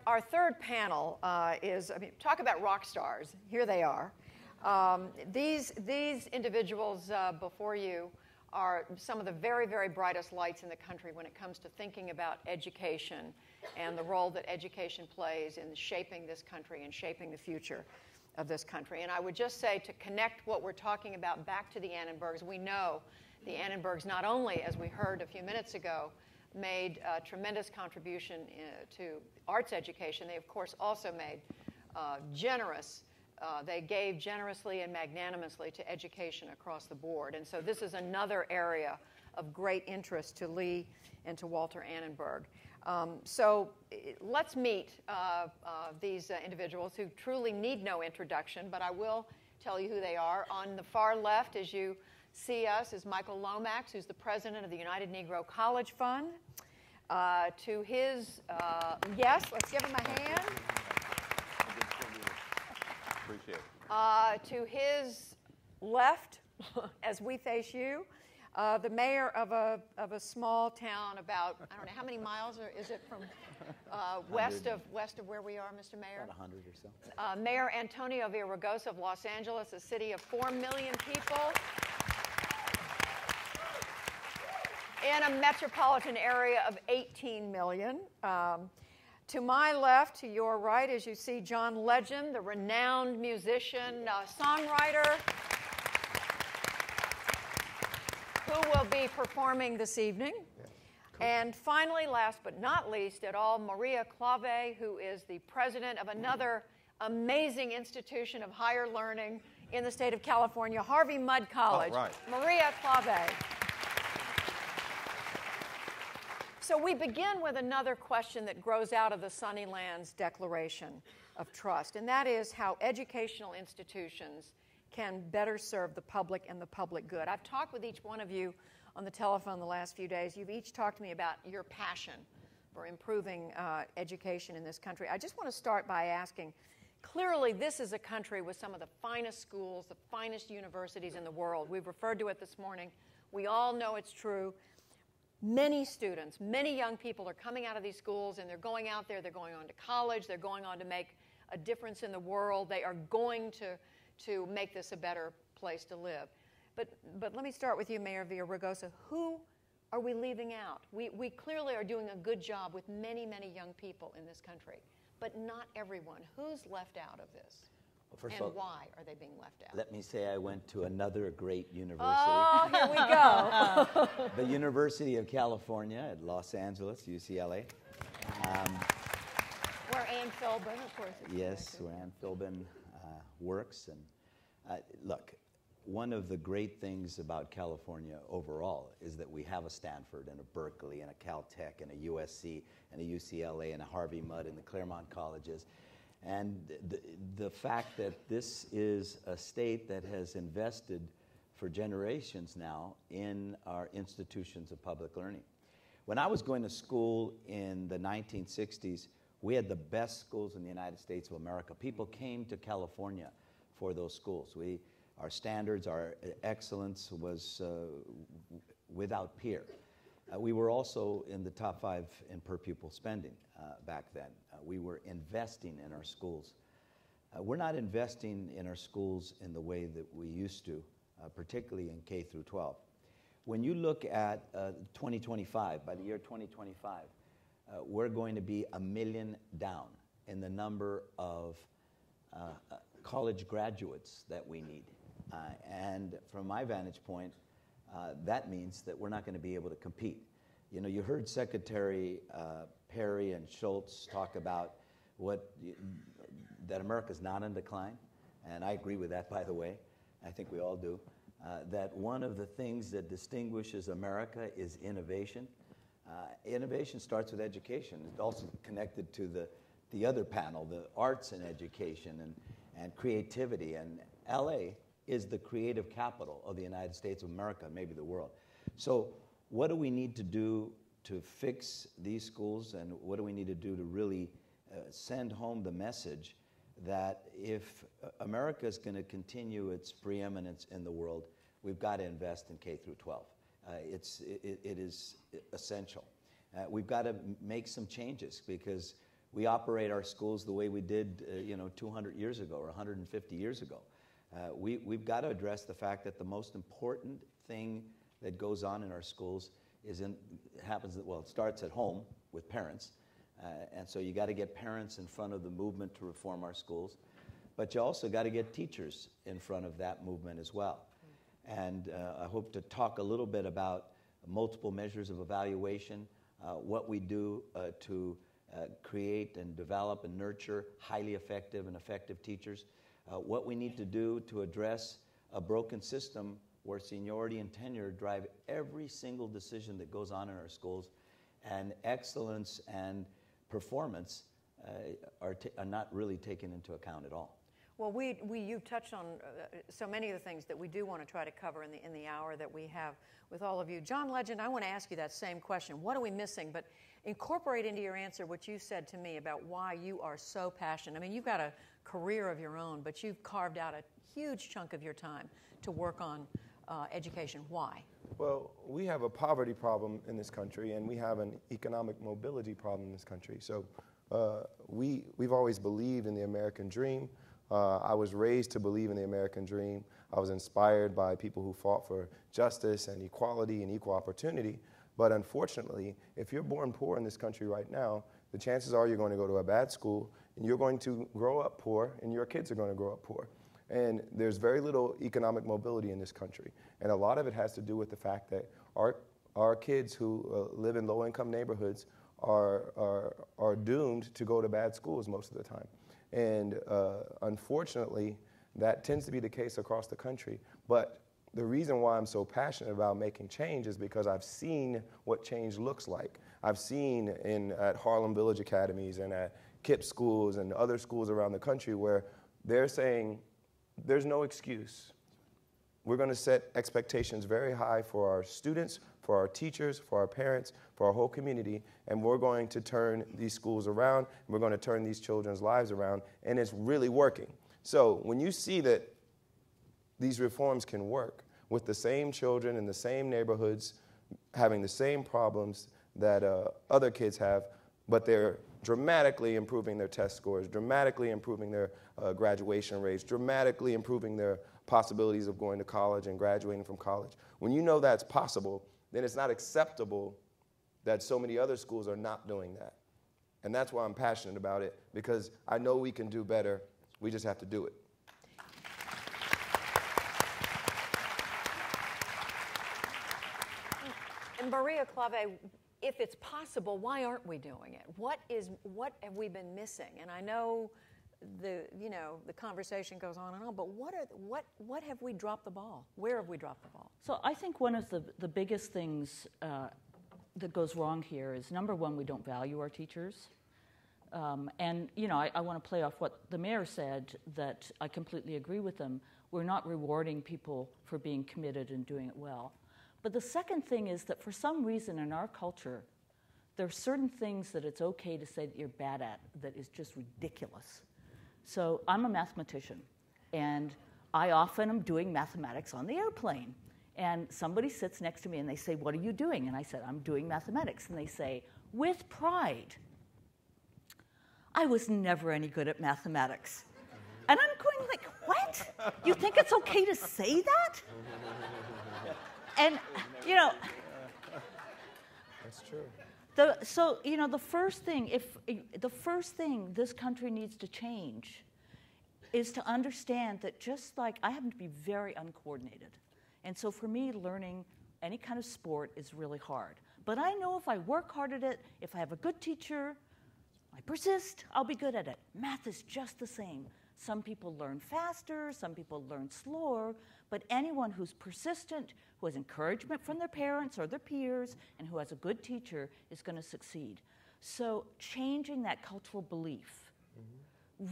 Our third panel talk about rock stars. Here they are. These individuals before you are some of the very, very brightest lights in the country when it comes to thinking about education and the role that education plays in shaping this country and shaping the future of this country. And I would just say, to connect what we're talking about back to the Annenbergs, we know the Annenbergs not only, as we heard a few minutes ago, made a tremendous contribution to arts education. They, of course, also made they gave generously and magnanimously to education across the board. And so this is another area of great interest to Lee and to Walter Annenberg. So let's meet these individuals who truly need no introduction, but I will tell you who they are. On the far left, as you see us, is Michael Lomax, who's the president of the United Negro College Fund. To his, yes, let's give him a hand. Appreciate it. To his left, as we face you, the mayor of a small town about, I don't know, how many miles is it from west of where we are, Mr. Mayor? About 100 or so. Mayor Antonio Villaraigosa of Los Angeles, a city of 4 million people, in a metropolitan area of 18 million. To my left, to your right, as you see, John Legend, the renowned musician, songwriter, who will be performing this evening. Yeah. Cool. And finally, last but not least at all, Maria Clave, who is the president of another amazing institution of higher learning in the state of California, Harvey Mudd College. Oh, right. Maria Clave. So we begin with another question that grows out of the Sunnylands Declaration of Trust, and that is how educational institutions can better serve the public and the public good. I've talked with each one of you on the telephone the last few days. You've each talked to me about your passion for improving education in this country. I just want to start by asking, clearly this is a country with some of the finest schools, the finest universities in the world. We've referred to it this morning. We all know it's true. Many students, many young people are coming out of these schools, and they're going out there, they're going on to college, they're going on to make a difference in the world. They are going to make this a better place to live. But let me start with you, Mayor Villaraigosa. Who are we leaving out? We clearly are doing a good job with many, many young people in this country, but not everyone. Who's left out of this? Well, first and of all, why are they being left out? let me say I went to another great university. Oh, here we go. The University of California at Los Angeles, UCLA. Where Ann Philbin, of course. Yes, where Ann Philbin works. And look, one of the great things about California overall is that we have a Stanford and a Berkeley and a Caltech and a USC and a UCLA and a Harvey Mudd and the Claremont colleges. And the fact that this is a state that has invested for generations now in our institutions of public learning. When I was going to school in the 1960s, we had the best schools in the United States of America. People came to California for those schools. Our standards, our excellence was without peer. We were also in the top 5 in per pupil spending back then. We were investing in our schools. We're not investing in our schools in the way that we used to, particularly in K through 12. When you look at 2025, by the year 2025, we're going to be 1 million down in the number of college graduates that we need. And from my vantage point, that means that we're not going to be able to compete. You know, you heard Secretary Perry and Schultz talk about that America's not in decline, and I agree with that, by the way. I think we all do. That one of the things that distinguishes America is innovation. Innovation starts with education. It's also connected to the other panel, the arts and education and creativity. And LA is the creative capital of the United States of America, maybe the world. So what do we need to do to fix these schools, and what do we need to do to really send home the message that if America is going to continue its preeminence in the world, we've got to invest in K through 12. It is essential. We've got to make some changes because we operate our schools the way we did, 200 years ago or 150 years ago. We've got to address the fact that the most important thing that goes on in our schools it starts at home with parents. And so you got to get parents in front of the movement to reform our schools. But you also got to get teachers in front of that movement as well. And I hope to talk a little bit about multiple measures of evaluation, what we do to create and develop and nurture highly effective and effective teachers, what we need to do to address a broken system where seniority and tenure drive every single decision that goes on in our schools, and excellence and performance are not really taken into account at all. Well, you've touched on so many of the things that we do want to try to cover in the hour that we have with all of you. John Legend, I want to ask you that same question. What are we missing? But incorporate into your answer what you said to me about why you are so passionate. I mean, you've got a career of your own, but you've carved out a huge chunk of your time to work on education. Why? Well, we have a poverty problem in this country, and we have an economic mobility problem in this country. So we've always believed in the American dream. I was raised to believe in the American dream. I was inspired by people who fought for justice and equality and equal opportunity. But unfortunately, if you're born poor in this country right now, the chances are you're going to go to a bad school, and you're going to grow up poor, and your kids are going to grow up poor. And there's very little economic mobility in this country. And a lot of it has to do with the fact that our kids who live in low-income neighborhoods are doomed to go to bad schools most of the time. And unfortunately, that tends to be the case across the country. But the reason why I'm so passionate about making change is because I've seen what change looks like. I've seen at Harlem Village Academies and at KIPP schools and other schools around the country where they're saying, there's no excuse. We're going to set expectations very high for our students, for our teachers, for our parents, for our whole community, and we're going to turn these schools around, and we're going to turn these children's lives around, and it's really working. So when you see that these reforms can work with the same children in the same neighborhoods having the same problems that other kids have, but they're dramatically improving their test scores, dramatically improving their graduation rates, dramatically improving their possibilities of going to college and graduating from college. When you know that's possible, then it's not acceptable that so many other schools are not doing that. And that's why I'm passionate about it, because I know we can do better. We just have to do it. And Maria Clave, if it's possible, why aren't we doing it? What have we been missing? And I know the conversation goes on and on, but what have we dropped the ball? Where have we dropped the ball? So I think one of the biggest things that goes wrong here is, number one, we don't value our teachers. And I want to play off what the mayor said, that I completely agree with them. We're not rewarding people for being committed and doing it well. But the second thing is that for some reason in our culture, there are certain things that it's okay to say that you're bad at that is just ridiculous. So I'm a mathematician, and I often am doing mathematics on the airplane. And somebody sits next to me and they say, "What are you doing?" And I said, "I'm doing mathematics." And they say, with pride, "I was never any good at mathematics." And I'm going like, what? You think it's okay to say that? And, That's true. the first thing this country needs to change is to understand that, just like I happen to be very uncoordinated. And so for me, learning any kind of sport is really hard. But I know if I work hard at it, if I have a good teacher, I persist, I'll be good at it. Math is just the same. Some people learn faster, some people learn slower, but anyone who's persistent, who has encouragement from their parents or their peers, and who has a good teacher is going to succeed. So changing that cultural belief,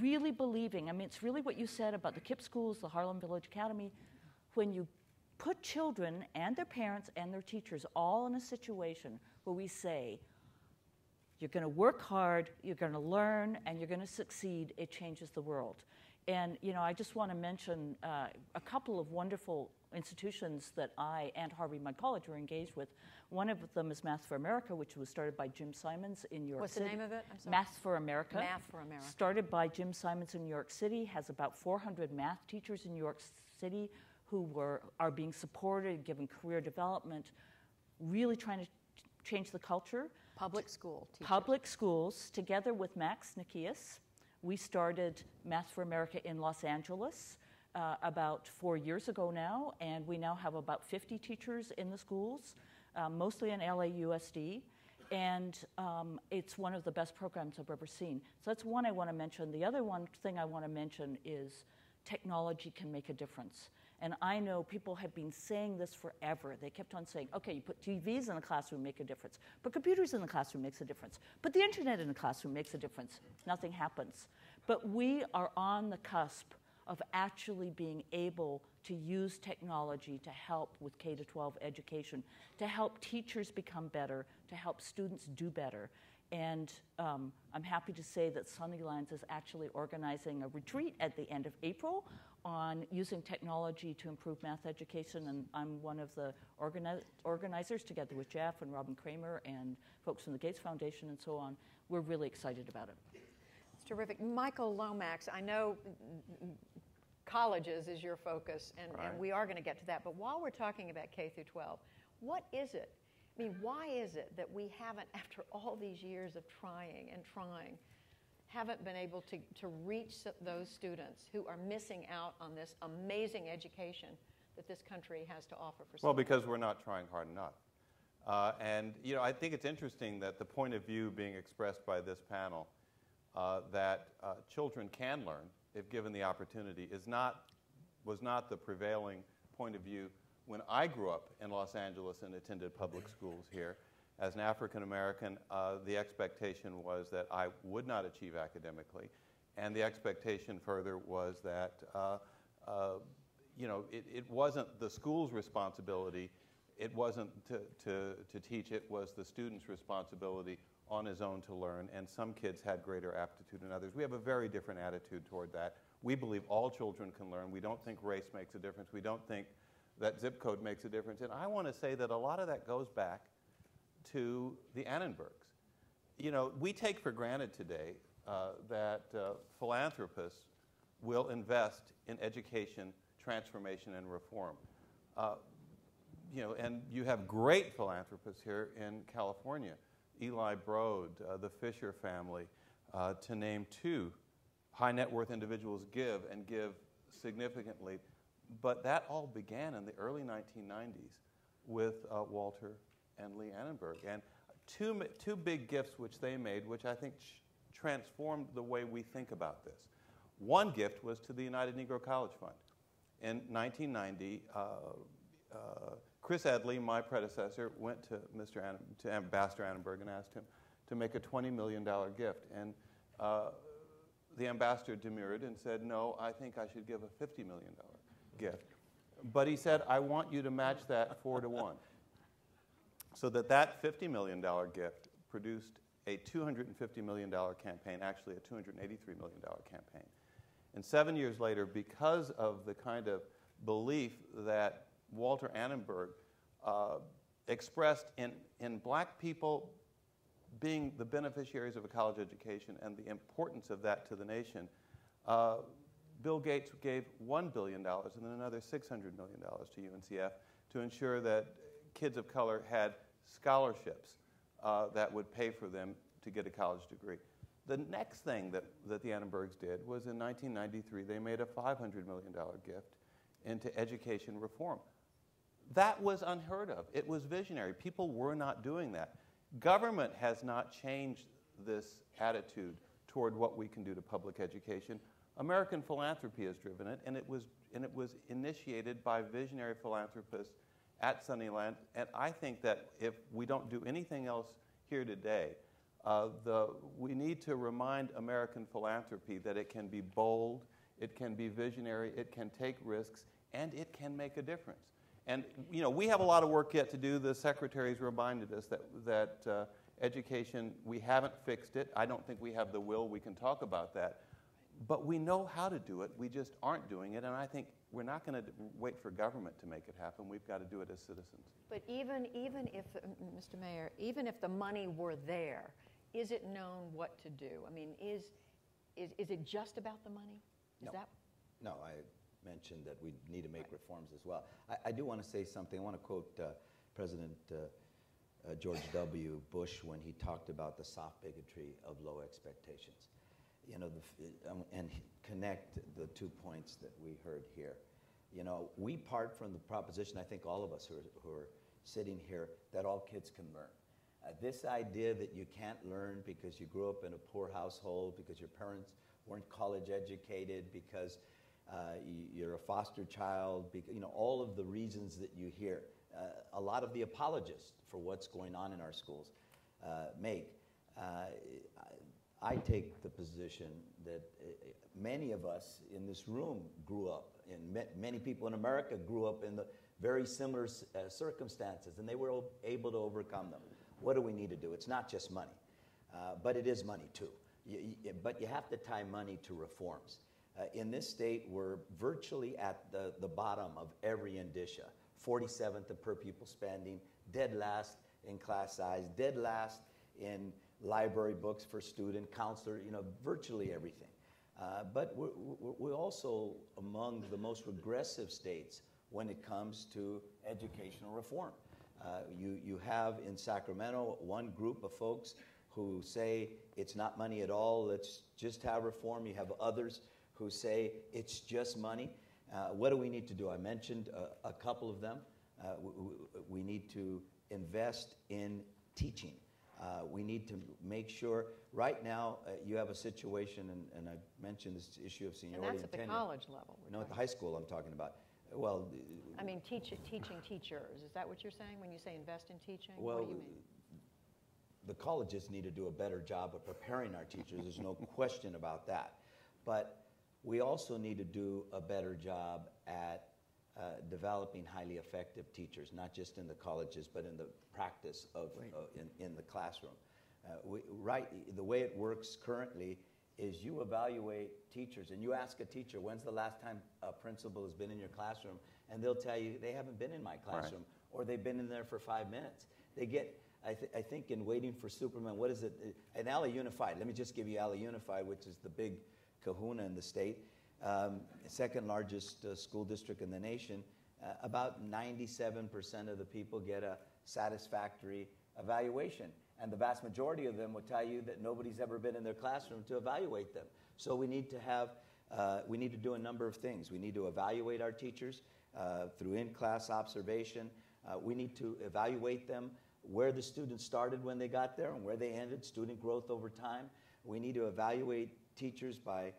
really believing, it's really what you said about the KIPP schools, the Harlem Village Academy. When you put children and their parents and their teachers all in a situation where we say, you're going to work hard, you're going to learn, and you're going to succeed, it changes the world. And, I just want to mention a couple of wonderful institutions that I and Harvey, my college, are engaged with. One of them is Math for America, which was started by Jim Simons in New York City. What's the name of it? I'm sorry. Math for America. Math for America. Started by Jim Simons in New York City, has about 400 math teachers in New York City who are being supported, given career development, really trying to change the culture. Public school teachers. Public schools, together with Max Nikias. We started Math for America in Los Angeles about 4 years ago now, and we now have about 50 teachers in the schools, mostly in LAUSD, and it's one of the best programs I've ever seen. So that's one I want to mention. The other one thing I want to mention is technology can make a difference. And I know people have been saying this forever. They kept on saying, okay, you put TVs in the classroom, make a difference. Put computers in the classroom, makes a difference. Put the internet in the classroom, makes a difference. Nothing happens. But we are on the cusp of actually being able to use technology to help with K-12 education, to help teachers become better, to help students do better. And I'm happy to say that Sunnylands is actually organizing a retreat at the end of April on using technology to improve math education, and I'm one of the organizers, together with Jeff and Robin Kramer and folks from the Gates Foundation and so on. We're really excited about it. It's terrific. Michael Lomax, I know colleges is your focus, and we are going to get to that, but while we're talking about K through 12, what is it? I mean, why is it that we haven't, after all these years of trying, haven't been able to reach those students who are missing out on this amazing education that this country has to offer for Well, because we're not trying hard enough. And, you know, I think it's interesting that the point of view being expressed by this panel that children can learn if given the opportunity was not the prevailing point of view when I grew up in Los Angeles and attended public schools here. As an African American, the expectation was that I would not achieve academically, and the expectation further was that you know, it wasn't the school's responsibility, it wasn't to teach, it was the student's responsibility on his own to learn, and some kids had greater aptitude than others. We have a very different attitude toward that. We believe all children can learn. We don't think race makes a difference. We don't think that zip code makes a difference. And I want to say that a lot of that goes back to the Annenbergs. You know, we take for granted today that philanthropists will invest in education, transformation, and reform. You know, and you have great philanthropists here in California. Eli Broad, the Fisher family, to name two. High net worth individuals give and give significantly. But that all began in the early 1990s with Walter and Lee Annenberg. And two big gifts which they made, which I think transformed the way we think about this. One gift was to the United Negro College Fund. In 1990, Chris Edley, my predecessor, went to Ambassador Annenberg and asked him to make a $20 million gift. And the ambassador demurred and said, no, I think I should give a $50 million gift. But he said, I want you to match that 4-to-1. So that $50 million gift produced a $250 million campaign, actually a $283 million campaign. And 7 years later, because of the kind of belief that Walter Annenberg expressed in black people being the beneficiaries of a college education and the importance of that to the nation, Bill Gates gave $1 billion and then another $600 million to UNCF to ensure that kids of color had scholarships that would pay for them to get a college degree. The next thing that the Annenbergs did was in 1993, they made a $500 million gift into education reform. That was unheard of. It was visionary. People were not doing that. Government has not changed this attitude toward what we can do to public education. American philanthropy has driven it, and it was initiated by visionary philanthropists at Sunnyland. And I think that if we don't do anything else here today, we need to remind American philanthropy that it can be bold, it can be visionary, it can take risks, and it can make a difference. And you know, we have a lot of work yet to do. The secretaries reminded us that education, we haven't fixed it. I don't think we have the will. We can talk about that. but we know how to do it. We just aren't doing it, and I think we're not going to wait for government to make it happen. We've got to do it as citizens. But even if, Mr. Mayor, even if the money were there, is it known what to do? I mean, is it just about the money? No, I mentioned that we need to make reforms as well. I do want to say something. I want to quote President George W. Bush when he talked about the soft bigotry of low expectations. You know, and connect the 2 points that we heard here. You know, we part from the proposition, I think all of us who are sitting here, that all kids can learn. This idea that you can't learn because you grew up in a poor household, because your parents weren't college educated, because you're a foster child, you know, all of the reasons that you hear. A lot of the apologists for what's going on in our schools make. I take the position that many of us in this room grew up, and many people in America grew up in the very similar circumstances, and they were able to overcome them. What do we need to do? It's not just money, but it is money too. But you have to tie money to reforms. In this state, we're virtually at the bottom of every indicia. 47th in per pupil spending, dead last in class size, dead last in library books for student, counselor, you know, virtually everything. But we're also among the most regressive states when it comes to educational reform. You have in Sacramento one group of folks who say it's not money at all, let's just have reform. You have others who say it's just money. What do we need to do? I mentioned a couple of them. We need to invest in teaching. We need to make sure, right now, you have a situation, and I mentioned this issue of seniority and that's at the college level. No, at the high school I'm talking about. Well, I mean, teaching teachers. Is that what you're saying when you say invest in teaching? Well, what do you mean? The colleges need to do a better job of preparing our teachers. There's no question about that. But we also need to do a better job at developing highly effective teachers, not just in the colleges, but in the practice of in the classroom. The way it works currently is you evaluate teachers, and you ask a teacher, when's the last time a principal has been in your classroom? And they'll tell you, they haven't been in my classroom, or they've been in there for 5 minutes. They get, I think in Waiting for Superman, what is it? In LA Unified, let me just give you LA Unified, which is the big kahuna in the state, second largest school district in the nation. About 97% of the people get a satisfactory evaluation. And the vast majority of them will tell you that nobody's ever been in their classroom to evaluate them. So we need to we need to do a number of things. We need to evaluate our teachers through in-class observation. We need to evaluate them where the students started when they got there and where they ended, student growth over time. We need to evaluate teachers by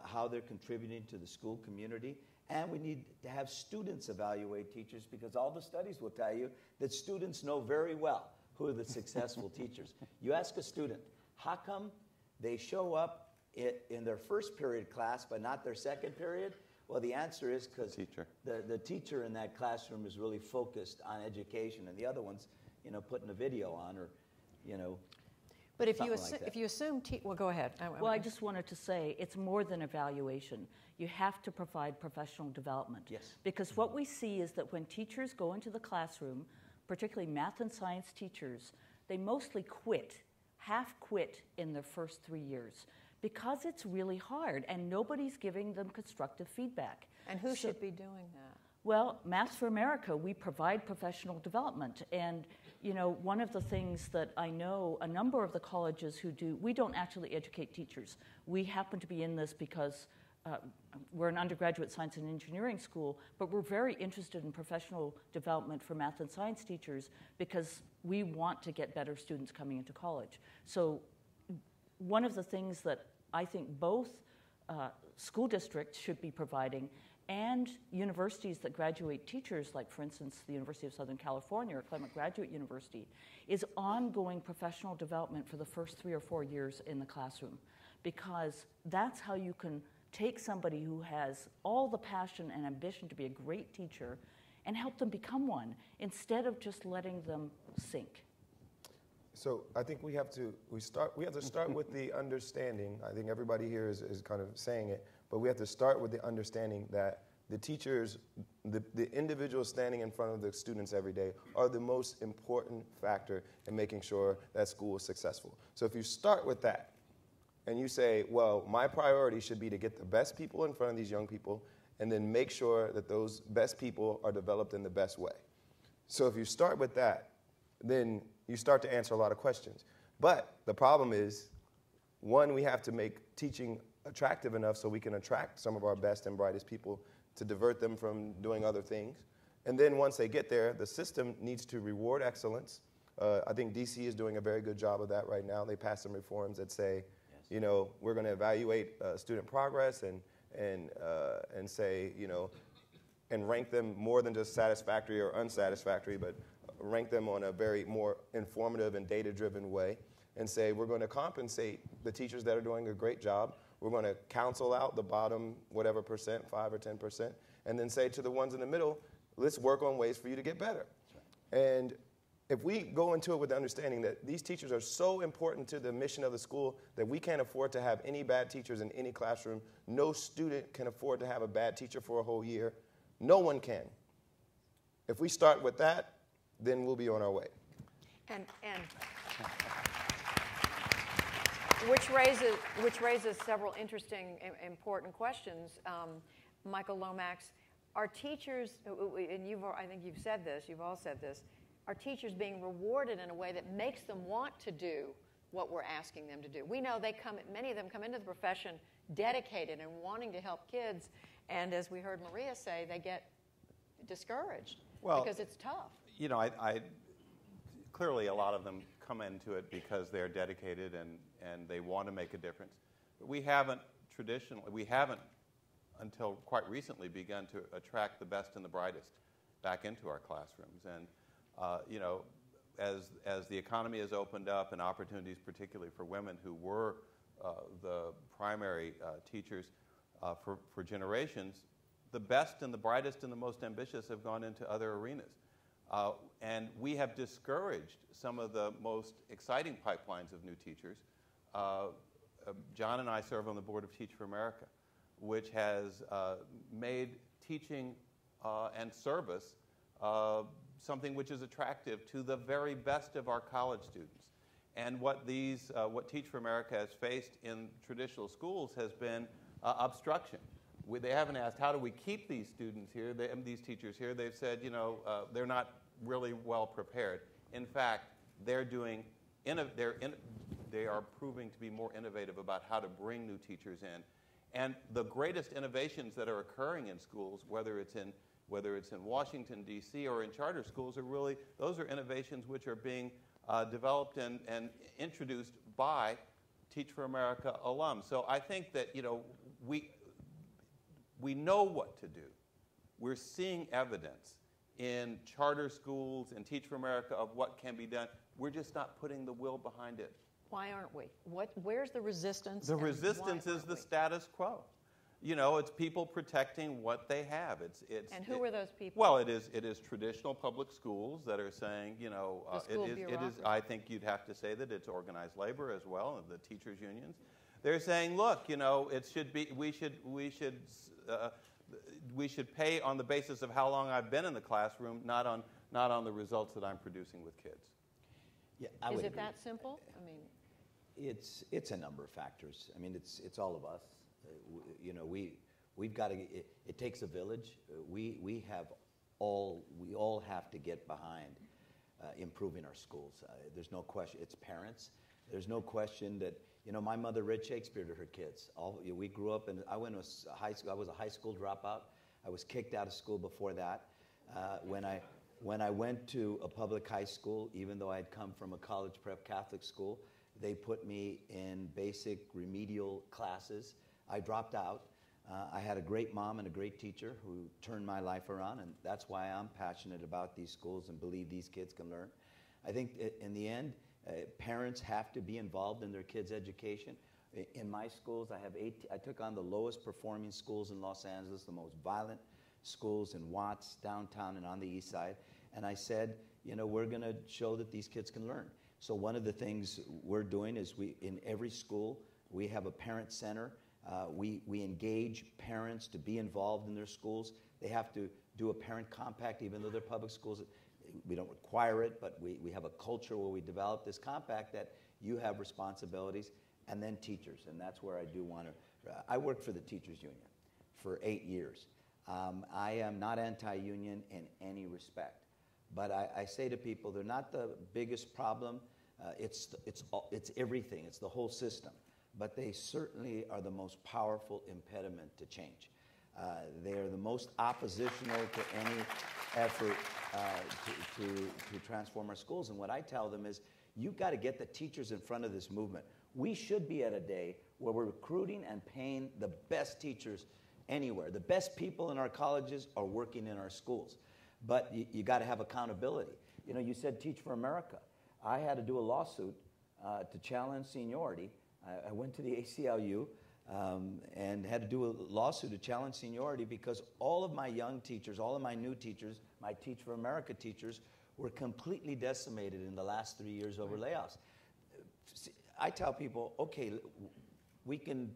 how they're contributing to the school community. And we need to have students evaluate teachers, because all the studies will tell you that students know very well who are the successful teachers. You ask a student, how come they show up in their first period class but not their second period? Well, the answer is because the teacher in that classroom is really focused on education, and the other one's, putting a video on, or, But if you assume, well, go ahead. Well, I just wanted to say it's more than evaluation. You have to provide professional development. Yes. Because what we see is that when teachers go into the classroom, particularly math and science teachers, they mostly half quit in their first 3 years, because it's really hard and nobody's giving them constructive feedback. And who should be doing that? Well, Maths for America, we provide professional development. And, one of the things that I know a number of the colleges who do, we don't actually educate teachers. We happen to be in this because we're an undergraduate science and engineering school, but we're very interested in professional development for math and science teachers because we want to get better students coming into college. So one of the things that I think both school districts should be providing, and universities that graduate teachers, like, for instance, the University of Southern California or Clement Graduate University, is ongoing professional development for the first 3 or 4 years in the classroom, because that's how you can take somebody who has all the passion and ambition to be a great teacher and help them become one, instead of just letting them sink. So I think we have to start with the understanding. I think everybody here is kind of saying it, but we have to start with the understanding that the teachers, the individuals standing in front of the students every day are the most important factor in making sure that school is successful. So if you start with that and you say, well, my priority should be to get the best people in front of these young people and then make sure that those best people are developed in the best way. So if you start with that, then you start to answer a lot of questions. But the problem is, one, we have to make teaching attractive enough so we can attract some of our best and brightest people to divert them from doing other things. And then once they get there, the system needs to reward excellence. I think DC is doing a very good job of that right now. They passed some reforms that say, you know, we're going to evaluate student progress and say, you know, and rank them more than just satisfactory or unsatisfactory, but rank them on a very more informative and data-driven way, and say we're going to compensate the teachers that are doing a great job. We're going to counsel out the bottom whatever percent, 5 or 10%, and then say to the ones in the middle, let's work on ways for you to get better. Right. And if we go into it with the understanding that these teachers are so important to the mission of the school that we can't afford to have any bad teachers in any classroom, no student can afford to have a bad teacher for a whole year. No one can. If we start with that, then we'll be on our way. And which raises several interesting, important questions. Michael Lomax, are teachers, and I think you've said this, you've all said this, are teachers being rewarded in a way that makes them want to do what we're asking them to do? We know many of them come into the profession dedicated and wanting to help kids, and as we heard Maria say, they get discouraged because it's tough. You know, I clearly a lot of them come into it because they're dedicated and they want to make a difference. But we haven't until quite recently begun to attract the best and the brightest back into our classrooms. And you know, as the economy has opened up and opportunities, particularly for women who were the primary teachers for generations, the best and the brightest and the most ambitious have gone into other arenas. And we have discouraged some of the most exciting pipelines of new teachers. John and I serve on the board of Teach for America, which has made teaching and service something which is attractive to the very best of our college students. And what Teach for America has faced in traditional schools has been obstruction. They haven't asked, how do we keep these students here, these teachers here? They've said, you know, they're not really well prepared. In fact, they are proving to be more innovative about how to bring new teachers in. And the greatest innovations that are occurring in schools, whether it's in Washington, D.C., or in charter schools, those are innovations which are being developed and introduced by Teach for America alums. So I think that, you know, we know what to do. We're seeing evidence in charter schools and Teach for America of what can be done. We're just not putting the will behind it. Why aren't we? Where's the resistance? The resistance is the status quo. You know, it's people protecting what they have. And who are those people? Well, it is traditional public schools that are saying, you know, it is. I think you'd have to say that it's organized labor as well, and the teachers' unions. They're saying, look, you know, we should pay on the basis of how long I've been in the classroom, not on the results that I'm producing with kids. Yeah, is it that simple? I mean, it's a number of factors. I mean, it's all of us. You know, we've got to. It takes a village. We all have to get behind improving our schools. There's no question. It's parents. There's no question that, you know, my mother read Shakespeare to her kids. We grew up, and I went to high school. I was a high school dropout. I was kicked out of school before that. When I went to a public high school, even though I'd come from a college prep Catholic school, they put me in basic remedial classes. I dropped out. I had a great mom and a great teacher who turned my life around, and that's why I'm passionate about these schools and believe these kids can learn. I think in the end, parents have to be involved in their kids' education. In my schools, I took on the lowest performing schools in Los Angeles, the most violent schools in Watts, downtown, and on the east side. And I said, you know, we're going to show that these kids can learn. So one of the things we're doing is in every school, we have a parent center. We engage parents to be involved in their schools. They have to do a parent compact, even though they're public schools. We don't require it, but we have a culture where we develop this compact that you have responsibilities, and then teachers. And that's where I do want to. I worked for the Teachers Union for 8 years. I am not anti-union in any respect. But I say to people, they're not the biggest problem. It's everything. It's the whole system. But they certainly are the most powerful impediment to change. They are the most oppositional to any effort to transform our schools. And what I tell them is, you've got to get the teachers in front of this movement. We should be at a day where we're recruiting and paying the best teachers anywhere. The best people in our colleges are working in our schools. But you got to have accountability. You know, you said Teach for America. I had to do a lawsuit to challenge seniority. I went to the ACLU and had to do a lawsuit to challenge seniority because all of my young teachers, all of my new teachers, my Teach for America teachers, were completely decimated in the last 3 years over layoffs. I tell people, okay, we can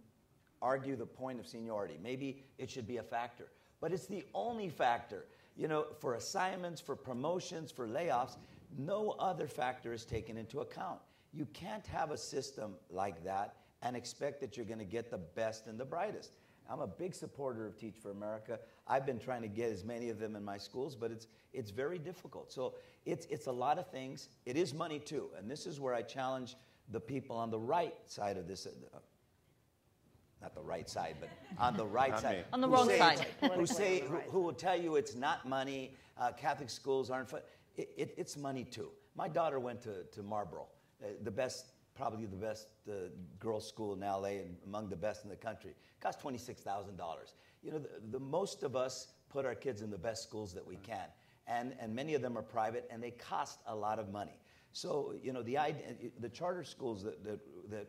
argue the point of seniority. Maybe it should be a factor. But it's the only factor. You know, for assignments, for promotions, for layoffs, no other factor is taken into account. You can't have a system like that and expect that you're going to get the best and the brightest. I'm a big supporter of Teach for America. I've been trying to get as many of them in my schools, but it's very difficult. So it's a lot of things. It is money too, and this is where I challenge the people on the right side of this. Not the right side, but on the right side. Me. On the wrong side. Who will tell you it's not money, Catholic schools aren't fun. It's money too. My daughter went to Marlboro, probably the best girls' school in LA and among the best in the country. It cost $26,000. You know, the most of us put our kids in the best schools that we can, and many of them are private, and they cost a lot of money. So, you know, the charter schools that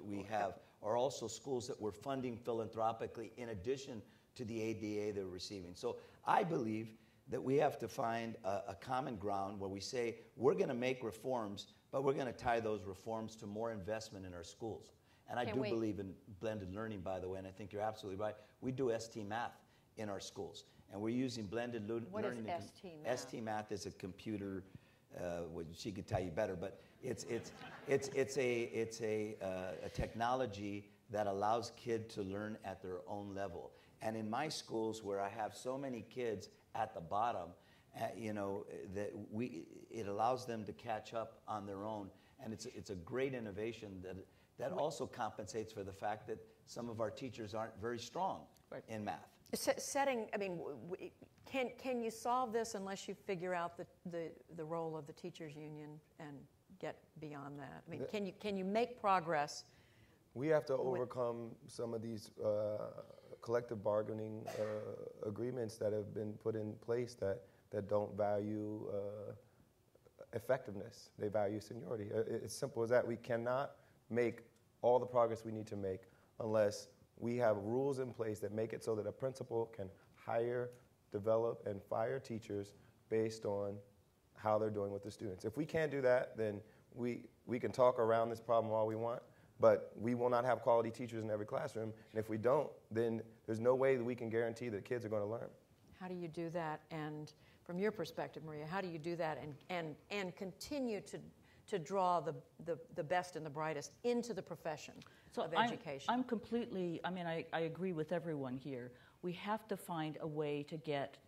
we have are also schools that we're funding philanthropically in addition to the ADA they're receiving. So I believe that we have to find a common ground where we say we're going to make reforms, but we're going to tie those reforms to more investment in our schools. And I believe in blended learning, by the way, and I think you're absolutely right. We do ST Math in our schools, and we're using blended learning. What is ST Math? ST Math is a computer. She could tell you better, but it's a technology that allows kids to learn at their own level. And in my schools, where I have so many kids at the bottom, you know, it allows them to catch up on their own, and it's a great innovation that also compensates for the fact that some of our teachers aren't very strong in math. Can you solve this unless you figure out the role of the teachers union and get beyond that? I mean, can you make progress? We have to overcome some of these collective bargaining agreements that have been put in place that don't value effectiveness. They value seniority. It's simple as that. We cannot make all the progress we need to make unless we have rules in place that make it so that a principal can hire, develop, and fire teachers based on how they're doing with the students. If we can't do that, then we can talk around this problem all we want, but we will not have quality teachers in every classroom. And if we don't, then there's no way that we can guarantee that kids are going to learn. How do you do that? And from your perspective, Maria, how do you do that and continue to draw the best and the brightest into the profession of education? I'm completely, I agree with everyone here. We have to find a way to get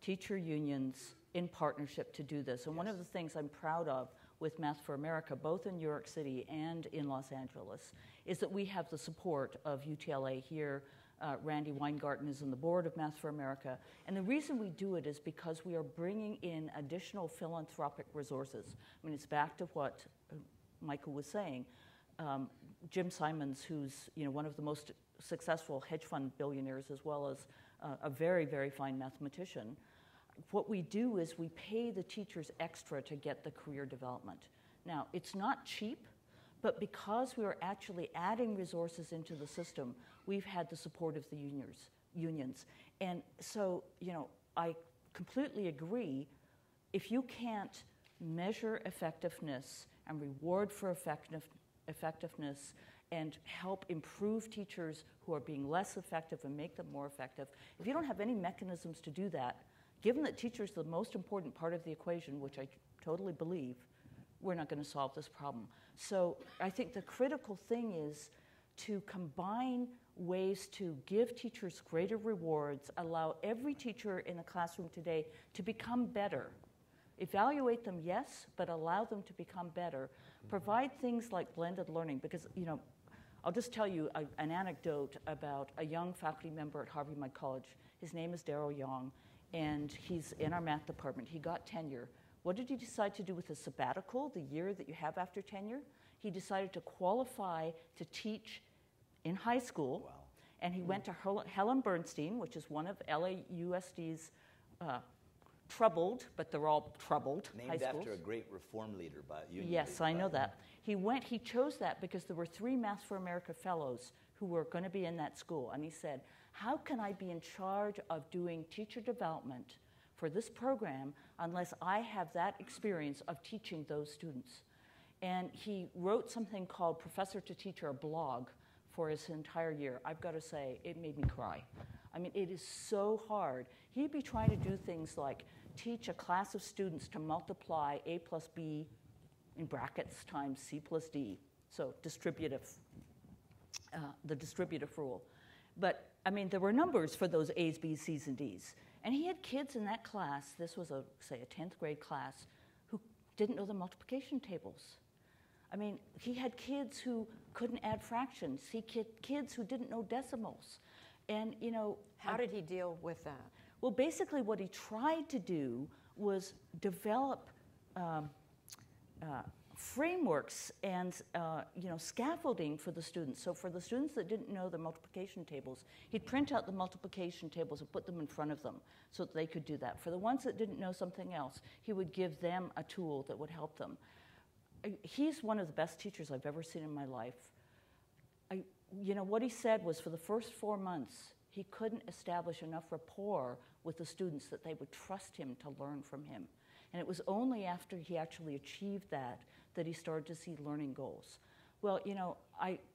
teacher unions in partnership to do this. And one of the things I'm proud of with Math for America, both in New York City and in Los Angeles, is that we have the support of UTLA here. Randy Weingarten is on the board of Math for America. And the reason we do it is because we are bringing in additional philanthropic resources. I mean, it's back to what Michael was saying. Jim Simons, who's one of the most successful hedge fund billionaires, as well as a very, very fine mathematician. What we do is we pay the teachers extra to get the career development. Now, it's not cheap, but because we are actually adding resources into the system, we've had the support of the unions. And so, I completely agree. If you can't measure effectiveness and reward for effectiveness and help improve teachers who are being less effective and make them more effective, if you don't have any mechanisms to do that, given that teachers are the most important part of the equation, which I totally believe, we're not going to solve this problem. So I think the critical thing is to combine ways to give teachers greater rewards, allow every teacher in the classroom today to become better. Evaluate them, yes, but allow them to become better. Provide things like blended learning, because, you know, I'll just tell you an anecdote about a young faculty member at Harvey Mudd College. His name is Darryl Young, and he's in our math department. He got tenure. What did he decide to do with his sabbatical, the year that you have after tenure? He decided to qualify to teach in high school. Wow. And he went to Helen Bernstein, which is one of LAUSD's troubled, but they're all troubled high Named schools. after a great reform leader by union Yes, leader, I know by- that. He chose that because there were 3 Math for America fellows who were going to be in that school. And he said, how can I be in charge of doing teacher development for this program unless I have that experience of teaching those students? And he wrote something called Professor to Teacher, a blog, for his entire year. I've got to say, it made me cry. I mean, it is so hard. He'd be trying to do things like teach a class of students to multiply A plus B in brackets times C plus D. So distributive, the distributive rule. But, I mean, there were numbers for those A's, B's, C's, and D's. And he had kids in that class, this was, say, a 10th grade class, who didn't know the multiplication tables. I mean, he had kids who couldn't add fractions. He had kids who didn't know decimals. And, you know... How did he deal with that? Well, basically what he tried to do was develop frameworks and you know, scaffolding for the students. So for the students that didn't know the multiplication tables, he'd print out the multiplication tables and put them in front of them so that they could do that. For the ones that didn't know something else, he would give them a tool that would help them. He's one of the best teachers I've ever seen in my life. You know, what he said was for the first 4 months, he couldn't establish enough rapport with the students that they would trust him to learn from him. And it was only after he actually achieved that that he started to see learning goals. Well, you know,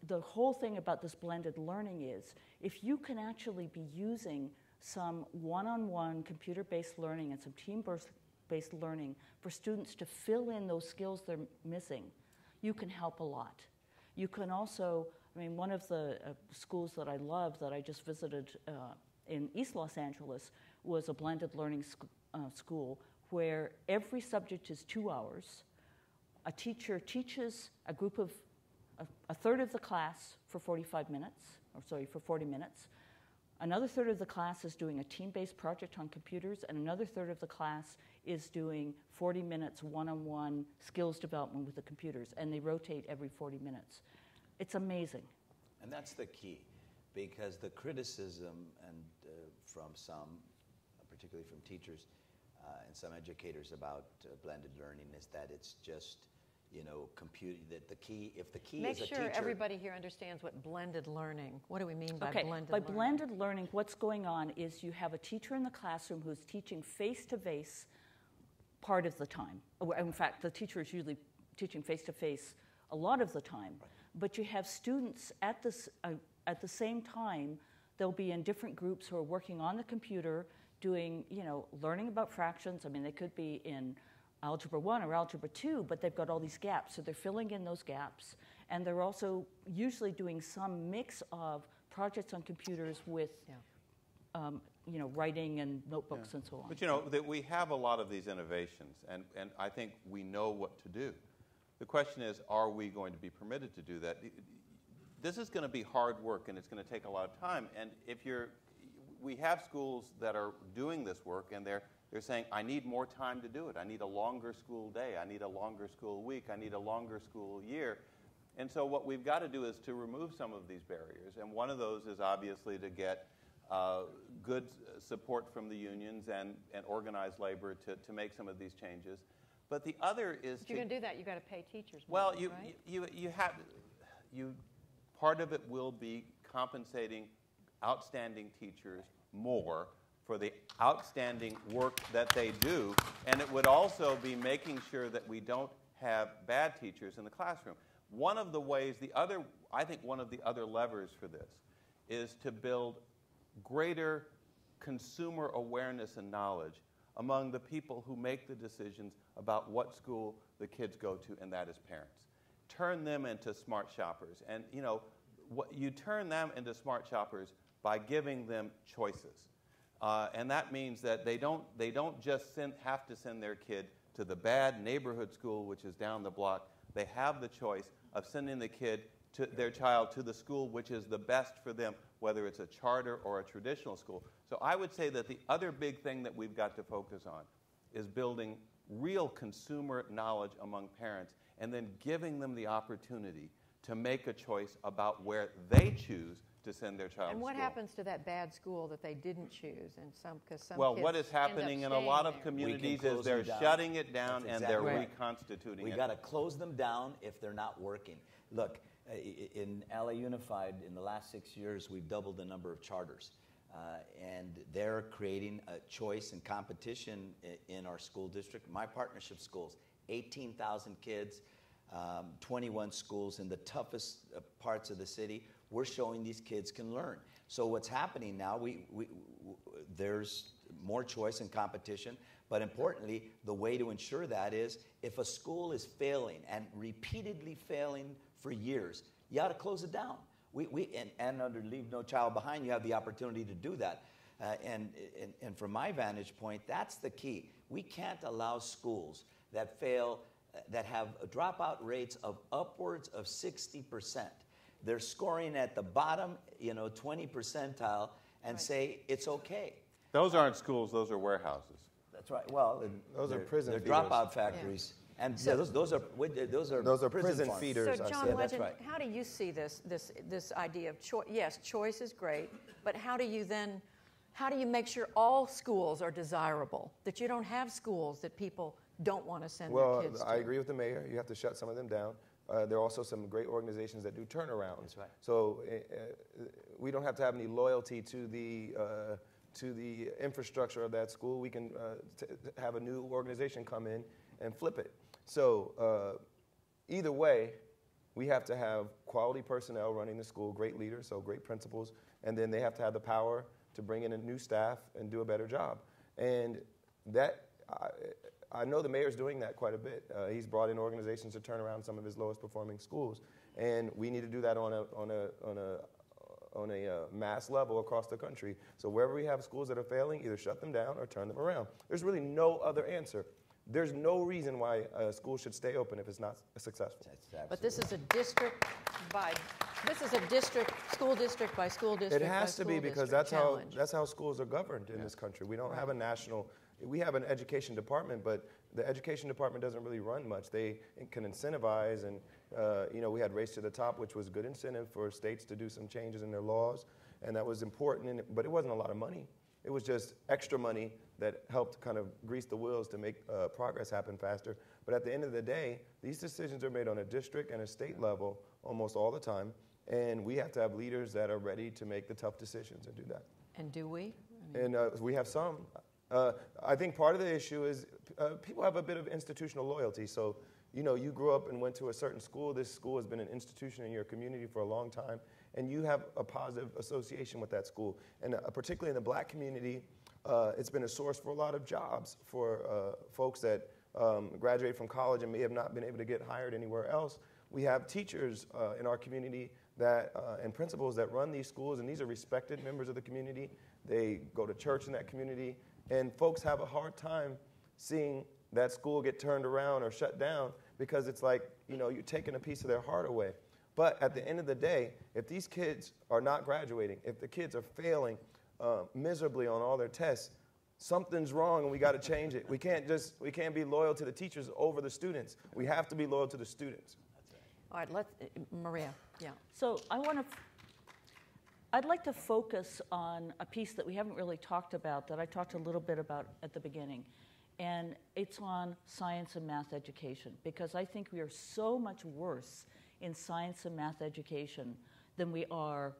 the whole thing about this blended learning is if you can actually be using some one-on-one computer-based learning and some team-based learning for students to fill in those skills they're missing, you can help a lot. You can also, I mean, one of the schools that I love that I just visited in East Los Angeles was a blended learning school where every subject is 2 hours. A teacher teaches a group of a third of the class for 45 minutes, or sorry, for 40 minutes. Another third of the class is doing a team-based project on computers, and another third of the class is doing 40 minutes one-on-one skills development with the computers, and they rotate every 40 minutes. It's amazing. And that's the key, because the criticism and from some, particularly from teachers and some educators about blended learning is that it's just, you know, that the key, if the key Make is a sure teacher... everybody here understands what blended learning, what do we mean by blended learning? By blended learning, what's going on is you have a teacher in the classroom who's teaching face-to-face part of the time. In fact, the teacher is usually teaching face-to-face a lot of the time. Right. But you have students at the same time, they'll be in different groups who are working on the computer, doing, you know, learning about fractions. I mean, they could be in Algebra 1 or Algebra 2, but they've got all these gaps, so they're filling in those gaps. And they're also usually doing some mix of projects on computers with, you know, writing and notebooks and so on. But, you know, that we have a lot of these innovations, and I think we know what to do. The question is, are we going to be permitted to do that? This is going to be hard work, and it's going to take a lot of time. And we have schools that are doing this work, and they're saying, I need more time to do it. I need a longer school day. I need a longer school week. I need a longer school year. And so what we've got to do is to remove some of these barriers. And one of those is obviously to get good support from the unions and organized labor to make some of these changes. But the other is if you're going to do that, you've got to pay teachers more, well, right? Part of it will be compensating outstanding teachers more for the outstanding work that they do, and it would also be making sure that we don't have bad teachers in the classroom. One of the ways, I think one of the other levers for this is to build greater consumer awareness and knowledge among the people who make the decisions about what school the kids go to, and that is parents. Turn them into smart shoppers. And you turn them into smart shoppers by giving them choices. And that means that they don't just have to send their kid to the bad neighborhood school, which is down the block. They have the choice of sending their child to the school which is the best for them, whether it's a charter or a traditional school. So I would say that the other big thing that we've got to focus on is building real consumer knowledge among parents and then giving them the opportunity to make a choice about where they choose to send their child to school. And what happens to that bad school that they didn't choose? And because some well, kids what is happening in a lot of communities is they're shutting it down and they're reconstituting it. We got to close them down if they're not working. Look, in LA Unified, in the last 6 years, we've doubled the number of charters. And they're creating a choice and competition in our school district. My partnership schools, 18,000 kids, 21 schools in the toughest parts of the city. We're showing these kids can learn. So what's happening now, there's more choice and competition, but importantly, the way to ensure that is if a school is failing and repeatedly failing for years, you ought to close it down. And under Leave No Child Behind, you have the opportunity to do that. And from my vantage point, that's the key. We can't allow schools that fail, that have dropout rates of upwards of 60%. They're scoring at the bottom, 20 percentile, and say it's okay. Those aren't schools; those are warehouses. That's right. Well, those are prison. They're dropout factories, and those are prison feeders. So, John Legend, how do you see this idea of choice? Yes, choice is great, but how do you make sure all schools are desirable? That you don't have schools that people don't want to send their kids to? Well, I agree with the mayor. You have to shut some of them down. There are also some great organizations that do turnarounds. That's right. So we don't have to have any loyalty to the infrastructure of that school. We can have a new organization come in and flip it. So either way, we have to have quality personnel running the school, great leaders, so great principals, and then they have to have the power to bring in a new staff and do a better job. And that I know the mayor's doing that quite a bit. He's brought in organizations to turn around some of his lowest performing schools, and we need to do that on a mass level across the country. So wherever we have schools that are failing, either shut them down or turn them around. There's really no other answer. There's no reason why a school should stay open if it's not successful. But this is a school district by school district. It has to be because that's how schools are governed in this country. We don't have a national. We have an education department, but the education department doesn't really run much. They can incentivize, and we had Race to the Top, which was a good incentive for states to do some changes in their laws, and that was important. But it wasn't a lot of money. It was just extra money that helped kind of grease the wheels to make progress happen faster. But at the end of the day, these decisions are made on a district and a state level almost all the time, and we have to have leaders that are ready to make the tough decisions and do that. And do we? And we have some. I think part of the issue is people have a bit of institutional loyalty. So, you grew up and went to a certain school. This school has been an institution in your community for a long time, and you have a positive association with that school. And particularly in the black community, it's been a source for a lot of jobs for folks that graduate from college and may have not been able to get hired anywhere else. We have teachers in our community and principals that run these schools, and these are respected members of the community. They go to church in that community. And folks have a hard time seeing that school get turned around or shut down because it's like, you're taking a piece of their heart away. But at the end of the day, if these kids are not graduating, if the kids are failing miserably on all their tests, something's wrong and we got to change it. We can't be loyal to the teachers over the students. We have to be loyal to the students. All right, Maria, yeah. So I'd like to focus on a piece that we haven't really talked about, that I talked a little bit about at the beginning, and it's on science and math education, because I think we are so much worse in science and math education than we are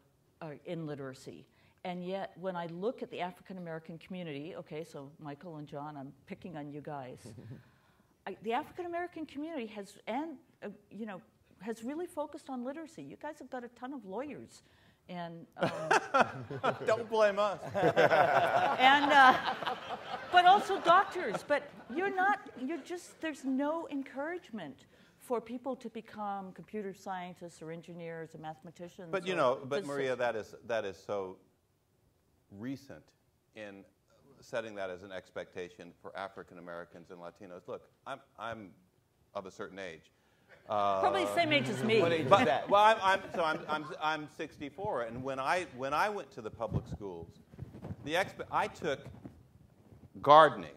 in literacy. And yet, when I look at the African American community, okay, so Michael and John, I'm picking on you guys, the African American community has, has really focused on literacy. You guys have got a ton of lawyers, and Don't blame us. and but also doctors. But there's no encouragement for people to become computer scientists or engineers or mathematicians. But Maria, that is so recent in setting that as an expectation for African Americans and Latinos. Look, I'm of a certain age. Probably the same age as me. What age is that? Well, I'm 64, and when I went to the public schools, I took gardening,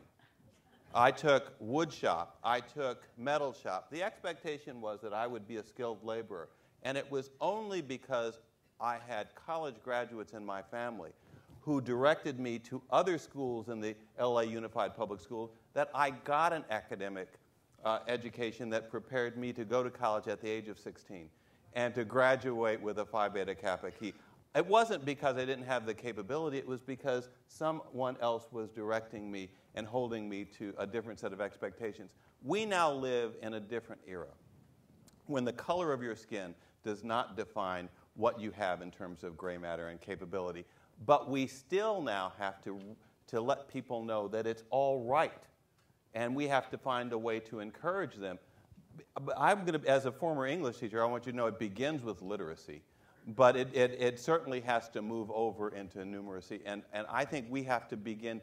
I took wood shop, I took metal shop. The expectation was that I would be a skilled laborer, and it was only because I had college graduates in my family who directed me to other schools in the LA Unified Public School that I got an academic education that prepared me to go to college at the age of 16 and to graduate with a Phi Beta Kappa key. It wasn't because I didn't have the capability, it was because someone else was directing me and holding me to a different set of expectations. We now live in a different era when the color of your skin does not define what you have in terms of gray matter and capability. But we still now have to let people know that it's all right. And we have to find a way to encourage them. As a former English teacher, I want you to know it begins with literacy. But it certainly has to move over into numeracy. And I think we have to begin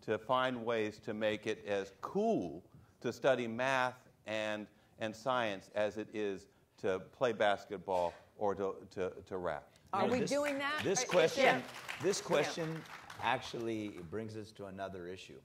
to find ways to make it as cool to study math and science as it is to play basketball or to rap. Are we doing that? This question actually brings us to another issue.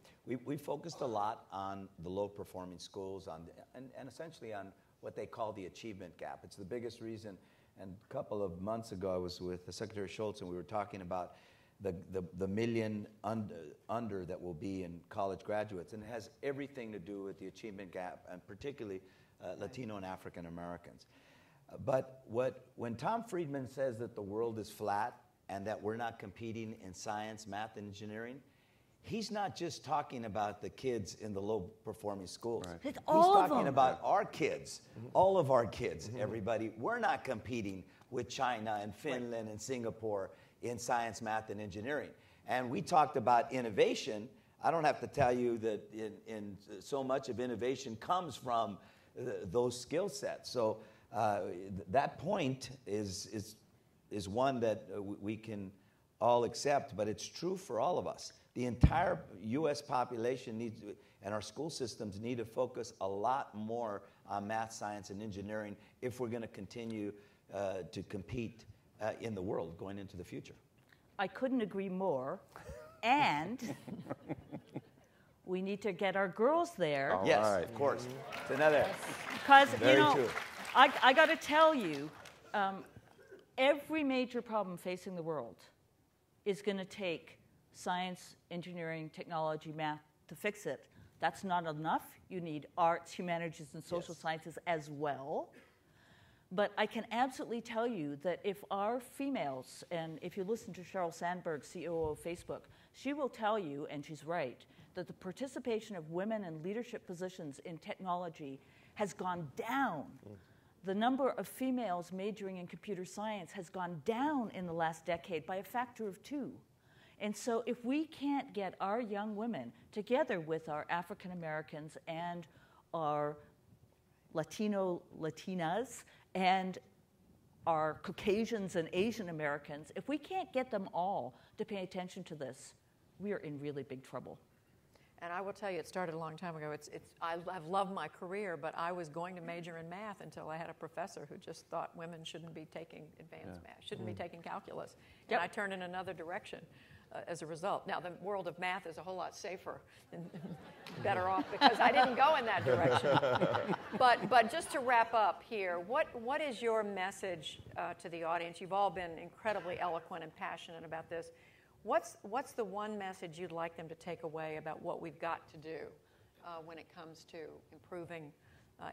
We focused a lot on the low-performing schools and essentially on what they call the achievement gap. It's the biggest reason. And a couple of months ago, I was with Secretary Schultz, and we were talking about the million under that will be in college graduates. And it has everything to do with the achievement gap, and particularly Latino and African Americans. But when Tom Friedman says that the world is flat and that we're not competing in science, math, and engineering, he's not just talking about the kids in the low-performing schools. Right. He's talking about our kids, all of our kids, everybody. We're not competing with China and Finland and Singapore in science, math, and engineering. And we talked about innovation. I don't have to tell you that in so much of innovation comes from those skill sets. So that point is one that we can all accept, but it's true for all of us. The entire U.S. population needs, and our school systems need to focus a lot more on math, science, and engineering if we're going to continue to compete in the world going into the future. I couldn't agree more. And we need to get our girls there. Yes, right. Of course. It's another. Because, true. I got to tell you, every major problem facing the world is going to take science, engineering, technology, math to fix it. That's not enough. You need arts, humanities, and social sciences as well. But I can absolutely tell you that if our females, and if you listen to Sheryl Sandberg, CEO of Facebook, she will tell you, and she's right, that the participation of women in leadership positions in technology has gone down. The number of females majoring in computer science has gone down in the last decade by a factor of 2. And so if we can't get our young women together with our African Americans and our Latinas and our Caucasians and Asian Americans, if we can't get them all to pay attention to this, we are in really big trouble. And I will tell you, it started a long time ago. I've loved my career, but I was going to major in math until I had a professor who just thought women shouldn't be taking advanced math, shouldn't be taking calculus. And I turned in another direction as a result. Now, the world of math is a whole lot safer and better off because I didn't go in that direction. But just to wrap up here, what is your message to the audience? You've all been incredibly eloquent and passionate about this. What's the one message you'd like them to take away about what we've got to do when it comes to improving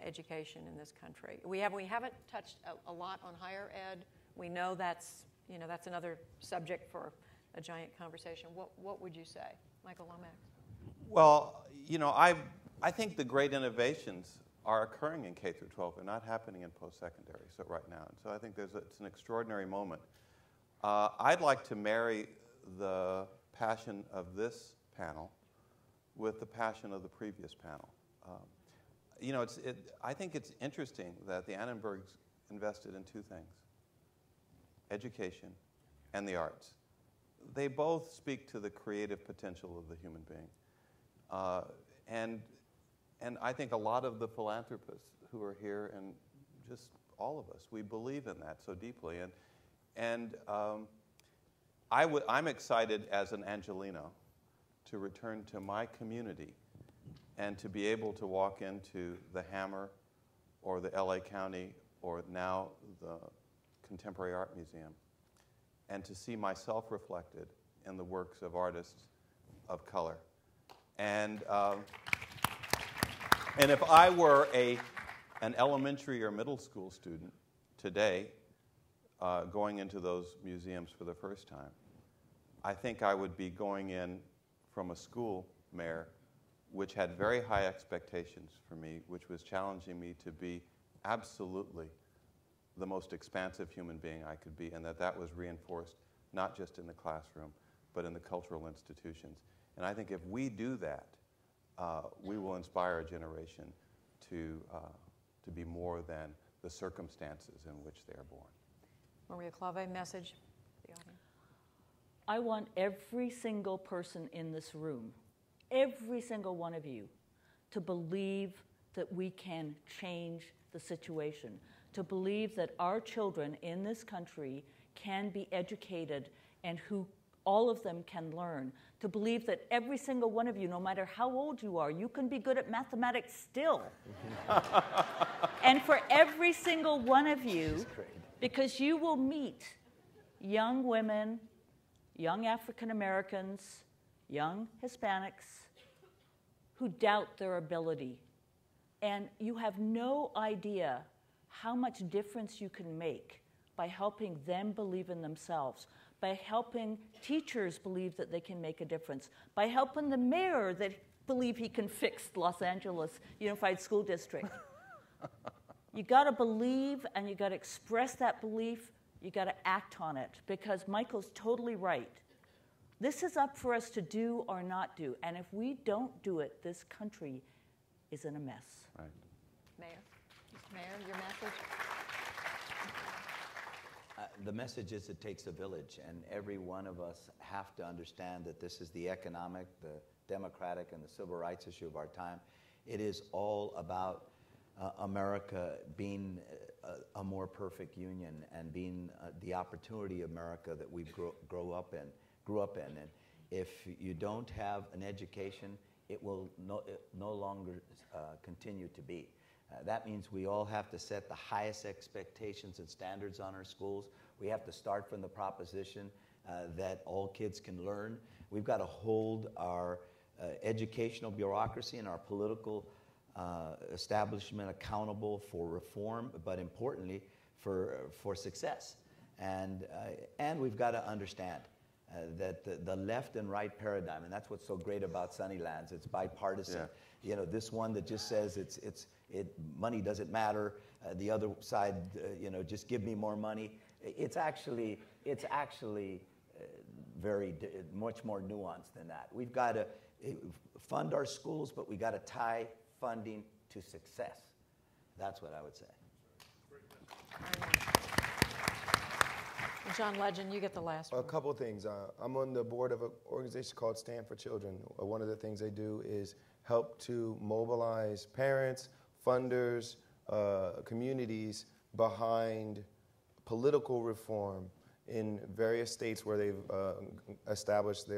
education in this country? We haven't touched a lot on higher ed. We know that's another subject for a giant conversation. What would you say, Michael Lomax? Well, I think the great innovations are occurring in K through 12. They're not happening in post-secondary right now. And so I think it's an extraordinary moment. I'd like to marry the passion of this panel with the passion of the previous panel. I think it's interesting that the Annenbergs invested in two things: education and the arts. They both speak to the creative potential of the human being. And I think a lot of the philanthropists who are here, and just all of us, we believe in that so deeply. I'm excited as an Angelino to return to my community and to be able to walk into the Hammer or the LA County or now the Contemporary Art Museum and to see myself reflected in the works of artists of color. And if I were an elementary or middle school student today going into those museums for the first time, I think I would be going in from a school mayor which had very high expectations for me, which was challenging me to be absolutely the most expansive human being I could be, and that was reinforced not just in the classroom, but in the cultural institutions. And I think if we do that, we will inspire a generation to be more than the circumstances in which they are born. Maria Clave, message to the audience. I want every single person in this room, every single one of you, to believe that we can change the situation, to believe that our children in this country can be educated and who all of them can learn, to believe that every single one of you, no matter how old you are, you can be good at mathematics still. And for every single one of you, because you will meet young women, young African Americans, young Hispanics who doubt their ability. And you have no idea how much difference you can make by helping them believe in themselves, by helping teachers believe that they can make a difference, by helping the mayor that believe he can fix Los Angeles Unified School District. You got to believe, and you got to express that belief. You got to act on it, because Michael's totally right. This is up for us to do or not do, and if we don't do it, this country is in a mess. Right. Mayor, Mr. Mayor, your message? The message is it takes a village, and every one of us have to understand that this is the economic, the democratic, and the civil rights issue of our time. It is all about America being a more perfect union and being the opportunity America that we grew up in. And if you don't have an education, it will no longer continue to be. That means we all have to set the highest expectations and standards on our schools. We have to start from the proposition that all kids can learn. We've got to hold our educational bureaucracy and our political establishment accountable for reform, but importantly for success. And we've got to understand that the left and right paradigm, and that's what's so great about Sunnylands. It's bipartisan. Yeah. You know, this one that just says money doesn't matter. The other side, just give me more money. It's actually much more nuanced than that. We've got to fund our schools, but we got to tie funding to success. That's what I would say. John Legend, you get the last one. A couple of things. I'm on the board of an organization called Stand for Children. One of the things they do is help to mobilize parents, funders, communities behind political reform in various states where they've established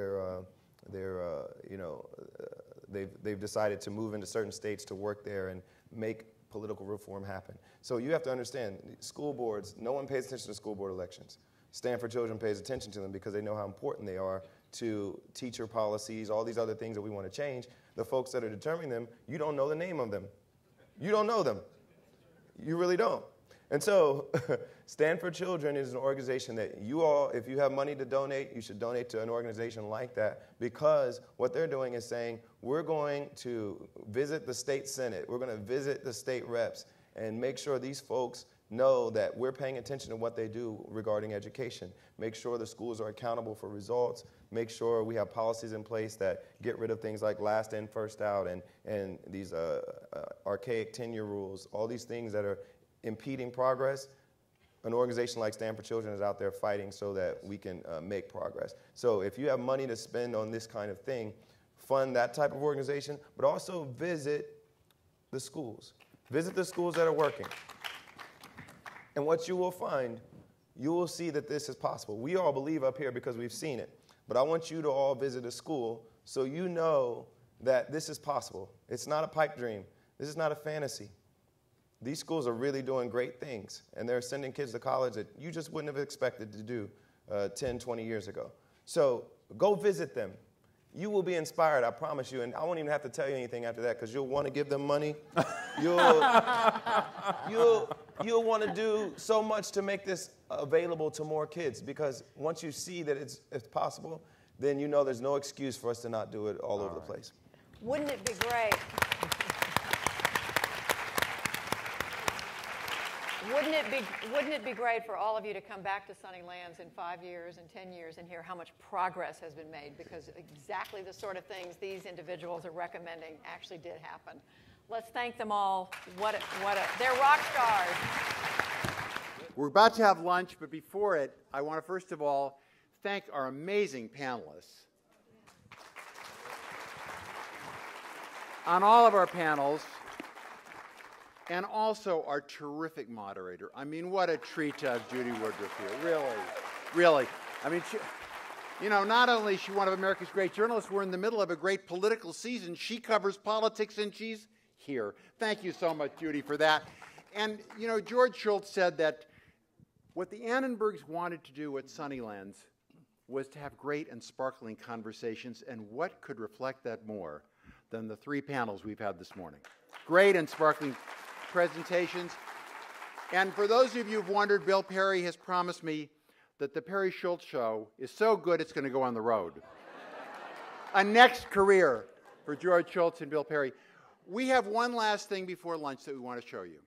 they've decided to move into certain states to work there and make political reform happen. So you have to understand, school boards, no one pays attention to school board elections. Stand for Children pays attention to them because they know how important they are to teacher policies, all these other things that we want to change. The folks that are determining them, you don't know the name of them. You don't know them. You really don't. And so Stand for Children is an organization that you all, if you have money to donate, you should donate to an organization like that, because what they're doing is saying, we're going to visit the state senate, we're going to visit the state reps, and make sure these folks know that we're paying attention to what they do regarding education. Make sure the schools are accountable for results. Make sure we have policies in place that get rid of things like last in, first out, and these archaic tenure rules, all these things that are impeding progress. An organization like Stand for Children is out there fighting so that we can make progress. So if you have money to spend on this kind of thing, fund that type of organization, but also visit the schools. Visit the schools that are working. And what you will find, you will see that this is possible. We all believe up here because we've seen it. But I want you to all visit a school so you know that this is possible. It's not a pipe dream. This is not a fantasy. These schools are really doing great things, and they're sending kids to college that you just wouldn't have expected to do 10, 20 years ago. So go visit them. You will be inspired, I promise you, and I won't even have to tell you anything after that, because you'll want to give them money. You'll want to do so much to make this available to more kids, because once you see that it's possible, then you know there's no excuse for us to not do it all over the place. Wouldn't it be great? Wouldn't it be great for all of you to come back to Sunnylands in 5 years and 10 years and hear how much progress has been made, because exactly the sort of things these individuals are recommending actually did happen. Let's thank them all. They're rock stars. We're about to have lunch, but before it, I want to first of all thank our amazing panelists. On all of our panels, and also our terrific moderator. I mean, what a treat to have Judy Woodruff here, really, really. I mean, not only is she one of America's great journalists, we're in the middle of a great political season. She covers politics, and she's here. Thank you so much, Judy, for that. And, George Shultz said that what the Annenbergs wanted to do at Sunnylands was to have great and sparkling conversations, and what could reflect that more than the three panels we've had this morning? Great and sparkling presentations. And for those of you who've wondered, Bill Perry has promised me that the Perry Schultz Show is so good it's going to go on the road. A next career for George Shultz and Bill Perry. We have one last thing before lunch that we want to show you.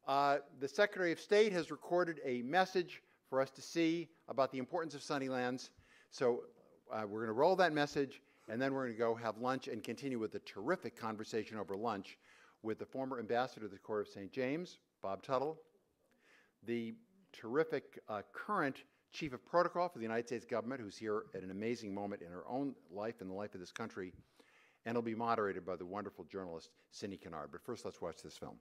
The Secretary of State has recorded a message for us to see about the importance of Sunnylands. So we're going to roll that message, and then we're going to go have lunch and continue with a terrific conversation over lunch with the former ambassador to the Court of St. James, Bob Tuttle, the terrific current chief of protocol for the United States government, who's here at an amazing moment in her own life and the life of this country, and it'll be moderated by the wonderful journalist, Cindy Kennard. But first, let's watch this film.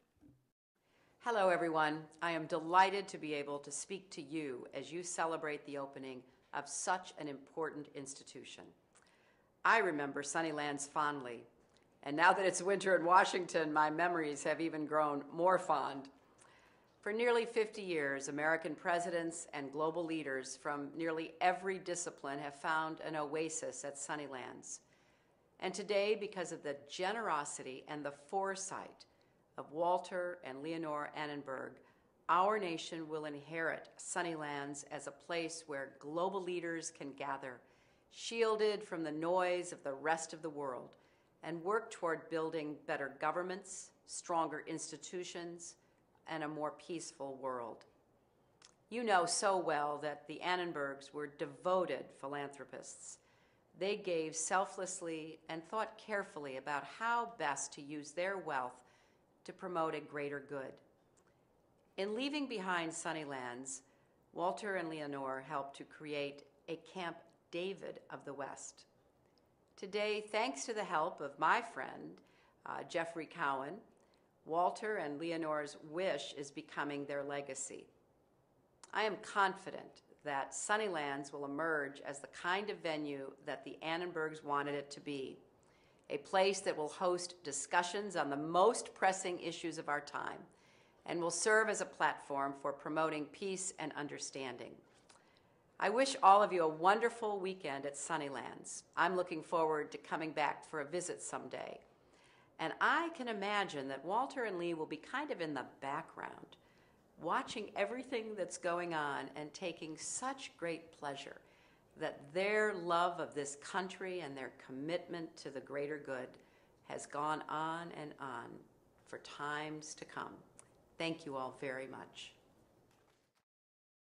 Hello, everyone. I am delighted to be able to speak to you as you celebrate the opening of such an important institution. I remember Sunnylands fondly. And now that it's winter in Washington, my memories have even grown more fond. For nearly 50 years, American presidents and global leaders from nearly every discipline have found an oasis at Sunnylands. And today, because of the generosity and the foresight of Walter and Leonore Annenberg, our nation will inherit Sunnylands as a place where global leaders can gather, shielded from the noise of the rest of the world, and work toward building better governments, stronger institutions, and a more peaceful world. You know so well that the Annenbergs were devoted philanthropists. They gave selflessly and thought carefully about how best to use their wealth to promote a greater good. In leaving behind Sunnylands, Walter and Leonore helped to create a Camp David of the West. Today, thanks to the help of my friend, Jeffrey Cowan, Walter and Leonore's wish is becoming their legacy. I am confident that Sunnylands will emerge as the kind of venue that the Annenbergs wanted it to be, a place that will host discussions on the most pressing issues of our time and will serve as a platform for promoting peace and understanding. I wish all of you a wonderful weekend at Sunnylands. I'm looking forward to coming back for a visit someday. And I can imagine that Walter and Lee will be kind of in the background, watching everything that's going on and taking such great pleasure that their love of this country and their commitment to the greater good has gone on and on for times to come. Thank you all very much.